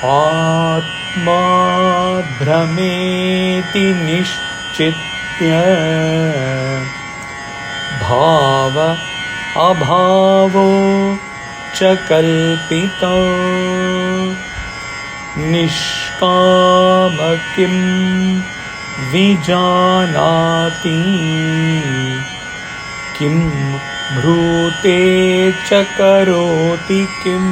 ātmā brahmeti niṣcityā bhāvābhāvau ca kalpitau niṣkāmaḥ vijānāti kim brūte ca karoti kim.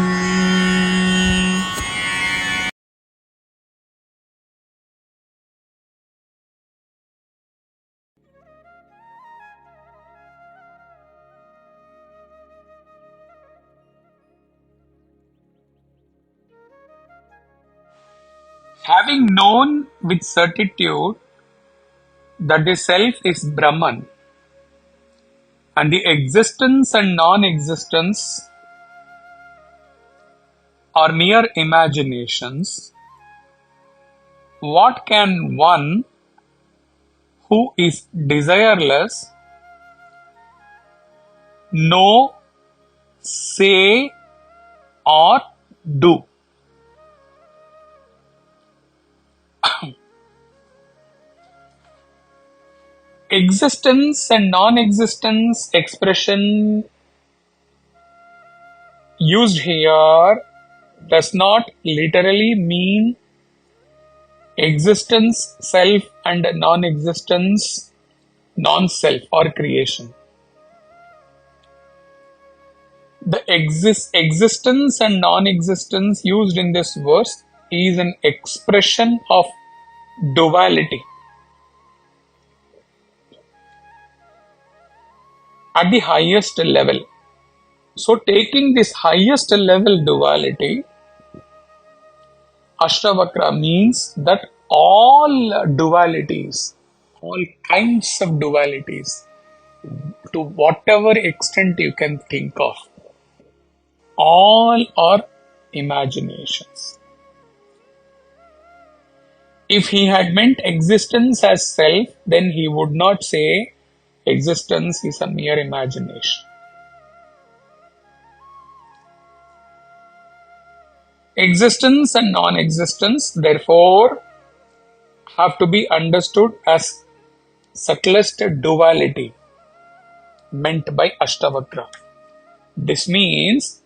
Having known with certitude that the self is Brahman and the existence and non-existence are mere imaginations, what can one who is desireless know, say, or do? Existence and non-existence expression used here does not literally mean existence, self, and non-existence, non-self or creation. The existence and non-existence used in this verse is an expression of duality. At the highest level. So taking this highest level duality, Ashtavakra means that all dualities, all kinds of dualities, to whatever extent you can think of, all are imaginations. If he had meant existence as self, then he would not say existence is a mere imagination. Existence and non-existence, therefore, have to be understood as subtlest duality meant by Ashtavakra. This means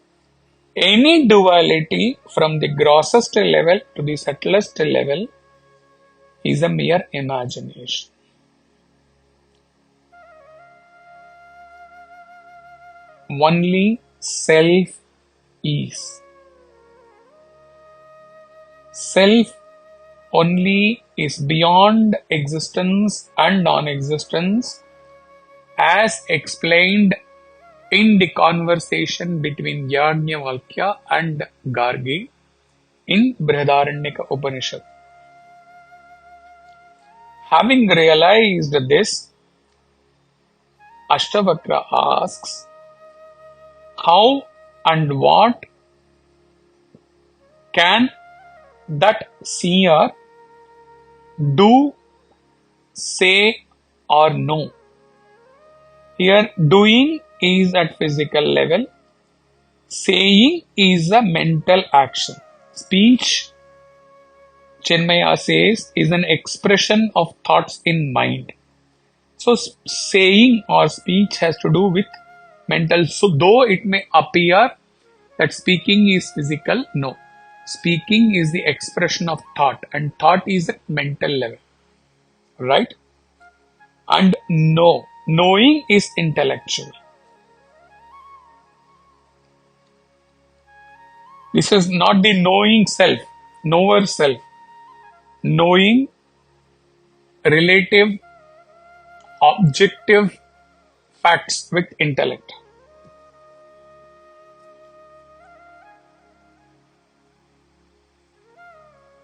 any duality from the grossest level to the subtlest level is a mere imagination. Only self is. Self only is beyond existence and non-existence as explained in the conversation between Yajnavalkya and Gargi in Brihadaranyaka Upanishad. Having realized this, Ashtavakra asks, how and what can that seer do, say, or know? Here, doing is at physical level, saying is a mental action. Speech, Chinmaya says, is an expression of thoughts in mind. So, saying or speech has to do with mental. So, though it may appear that speaking is physical, no. Speaking is the expression of thought, and thought is at mental level. Right? And knowing is intellectual. This is not the knowing self, knower self. Knowing relative, objective facts with intellect.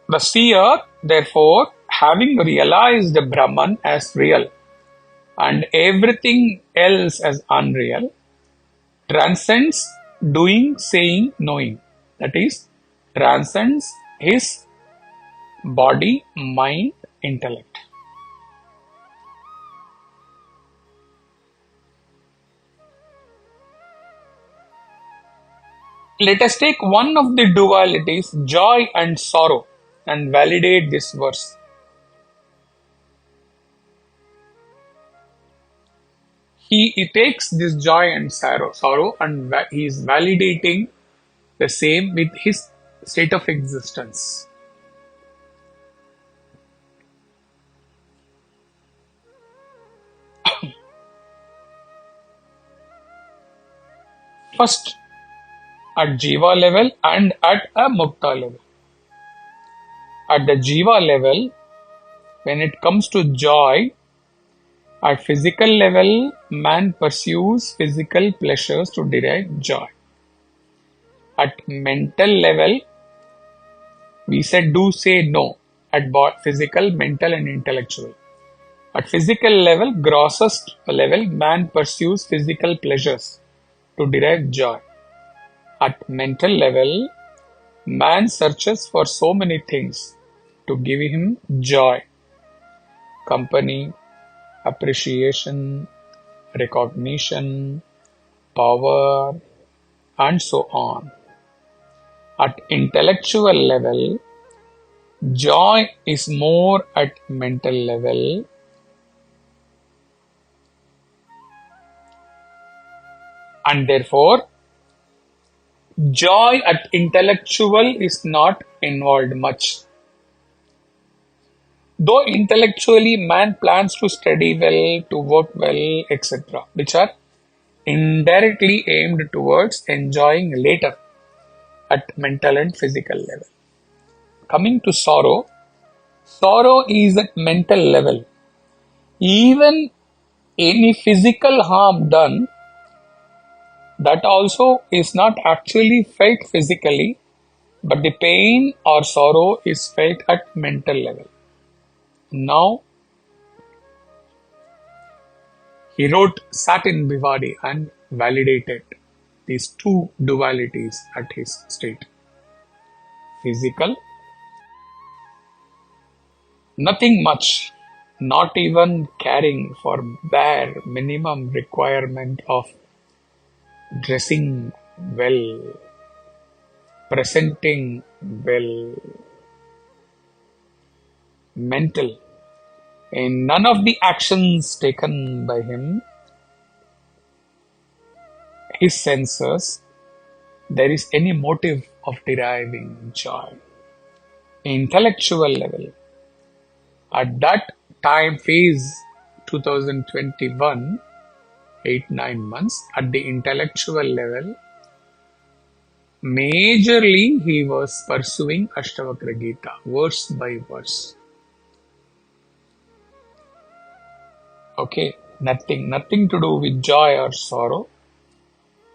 The seer, therefore, having realized the Brahman as real and everything else as unreal, transcends doing, saying, knowing. That is, transcends his body, mind, intellect. Let us take one of the dualities, joy and sorrow, and validate this verse. He takes this joy and sorrow, and he is validating the same with his state of existence. First, at Jiva level and at a Mukta level. At the Jiva level, when it comes to joy, at physical level, man pursues physical pleasures to derive joy. At mental level, we said do, say, no. At physical, mental and intellectual. At physical level, grossest level, man pursues physical pleasures to derive joy. At mental level, man searches for so many things to give him joy. Company, appreciation, recognition, power, and so on. At intellectual level, joy is more at mental level. And therefore, joy at intellectual is not involved much. Though intellectually man plans to study well, to work well, etc., which are indirectly aimed towards enjoying later at mental and physical level. Coming to sorrow, sorrow is at mental level. Even any physical harm done, that also is not actually felt physically, but the pain or sorrow is felt at mental level. Now, he wrote Satin Bhivadi and validated these two dualities at his state. Physical, nothing much, not even caring for bare minimum requirement of dressing well, presenting well. Mental, in none of the actions taken by him, his senses, there is any motive of deriving joy. Intellectual level, at that time phase 2021, 8-9 months, at the intellectual level, majorly he was pursuing Ashtavakra Gita, verse by verse. Okay, nothing to do with joy or sorrow.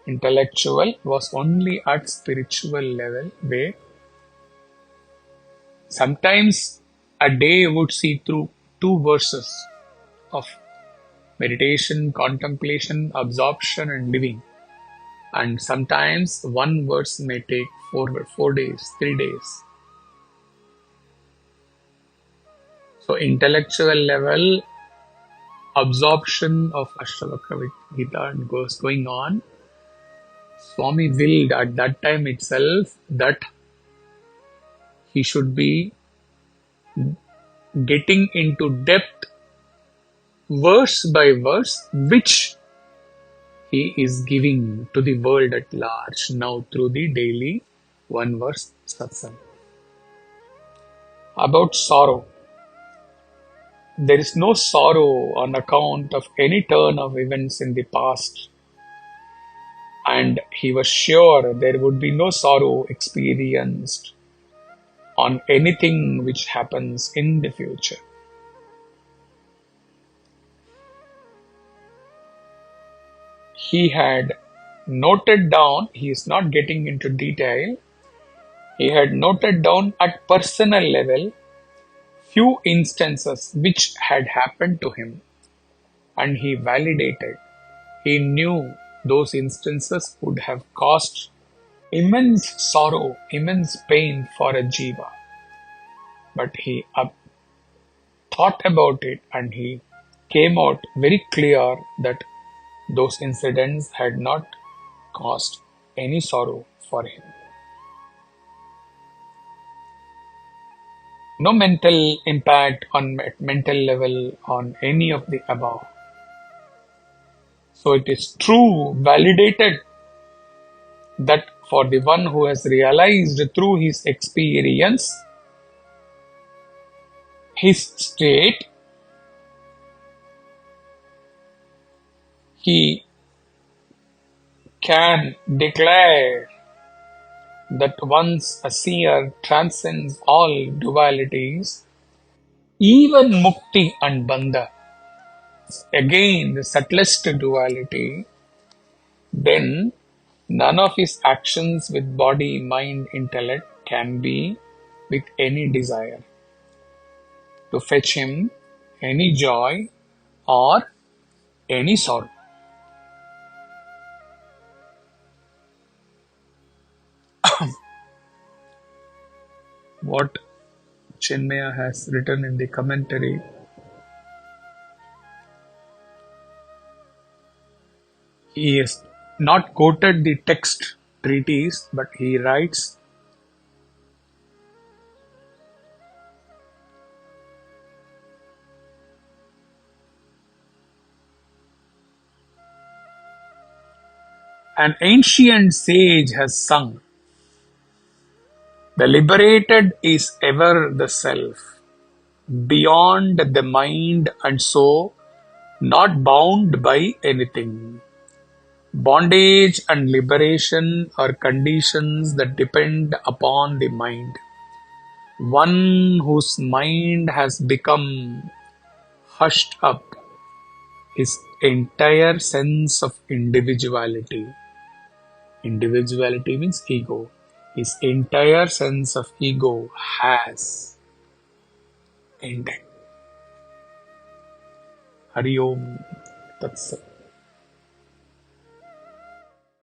Intellectual was only at spiritual level, where sometimes a day would see through 2 verses of meditation, contemplation, absorption and living. And sometimes 1 verse may take 4 days, 3 days. So intellectual level, absorption of Ashtavakra Gita going on. Swami willed at that time itself that he should be getting into depth verse by verse, which he is giving to the world at large now through the daily 1 verse satsang. About sorrow. There is no sorrow on account of any turn of events in the past, and he was sure there would be no sorrow experienced on anything which happens in the future. He had noted down, he is not getting into detail, he had noted down at personal level few instances which had happened to him, and he validated. He knew those instances would have caused immense sorrow, immense pain for a jiva. But he thought about it and he came out very clear that those incidents had not caused any sorrow for him. No mental impact on mental level on any of the above. So it is true, validated, that for the one who has realized through his experience his state, he can declare that once a seer transcends all dualities, even mukti and bandha, again the subtlest duality, then none of his actions with body, mind, intellect can be with any desire to fetch him any joy or any sorrow. What Chinmaya has written in the commentary, he has not quoted the text treatise, but he writes, an ancient sage has sung, the liberated is ever the self, beyond the mind and so not bound by anything. Bondage and liberation are conditions that depend upon the mind. One whose mind has become hushed up, his entire sense of individuality. Individuality means ego. His entire sense of ego has ended. Hari Om Tat Sat.